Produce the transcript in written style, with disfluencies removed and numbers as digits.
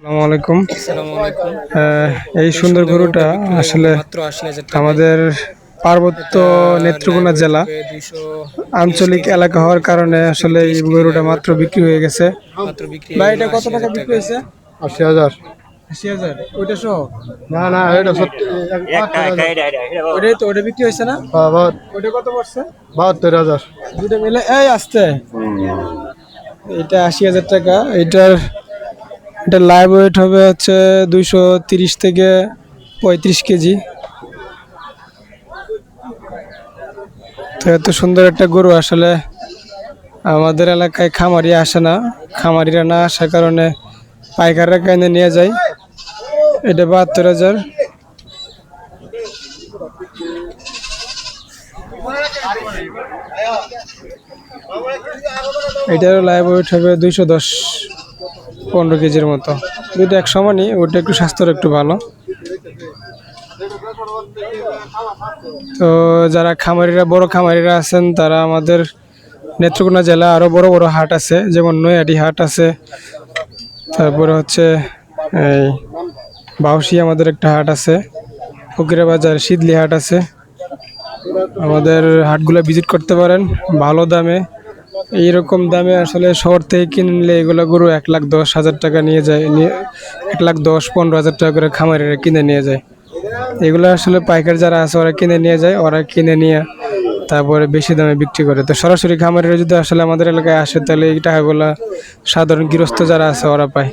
আসসালামু আলাইকুম। আসসালামু আলাইকুম। এই সুন্দর গরুটা আসলে মাত্র ৮০,০০০ টাকায়। আমাদের পার্বত্য এটার লাইভ নেত্রকোনা ওয়েট জেলা হবে ২৩০ আঞ্চলিক কেজি। এলাকা হওয়ার কারণে ২৫ থেকে আসলে এই ৩০ কেজি গরুটা লাইভ ওয়েট মাত্র হবে। বিক্রি হয়ে গেছে। মাত্র বিক্রি ভাই হয়ে গেল এটা কত টাকা ৮০,০০০ বিক্রি টাকায়। হয়েছে? ৮০,০০০। ৮০,০০০ ওইটা সহ? না না এটা সত্যি ওইটাই তো, ওইটা বিক্রি হয়েছে না? ওইটা কত পড়ছে? ৭২,০০০। দুটো মিলে এই আসতে, এটা ৮০,০০০ টাকা। এটা লাইভ ওয়েট হবে হচ্ছে ২৩০ থেকে ৩৫ কেজি। তো এত সুন্দর একটা গরু আসলে আমাদের এলাকায় খামারি আসে না। খামারিরা না আসার কারণে পাইকাররা কিনে নিয়ে যায়। এটা ৭২,০০০। এটারও লাইভ ওয়েট হবে ২১০-১৫ কেজির মতো। দুটো এক সমানই, ওটা একটু স্বাস্থ্যের একটু ভালো। তো যারা খামারিরা, বড় খামারিরা আছেন, তারা আমাদের নেত্রকোনা জেলা আরও বড় বড় হাট আছে, যেমন নৈহাটি হাট আছে, তারপরে হচ্ছে এই বাউসি আমাদের একটা হাট আছে, ফকিরা বাজার শীতলি হাট আছে। আমাদের হাটগুলো ভিজিট করতে পারেন ভালো দামে। এইরকম দামে আসলে শহর থেকে কিনলে এগুলো গরু ১,১০,০০০ টাকা নিয়ে যায়, ১,১০,০০০-১৫,০০০ টাকা করে খামারিরা কিনে নিয়ে যায়। এগুলো আসলে পাইকার যারা আছে ওরা কিনে নিয়ে যায়, ওরা কিনে নিয়ে তারপরে বেশি দামে বিক্রি করে। তো সরাসরি খামারিরা যদি আসলে আমাদের এলাকায় আসে, তাহলে এই টাকাগুলো সাধারণ গৃহস্থ যারা আছে ওরা পায়।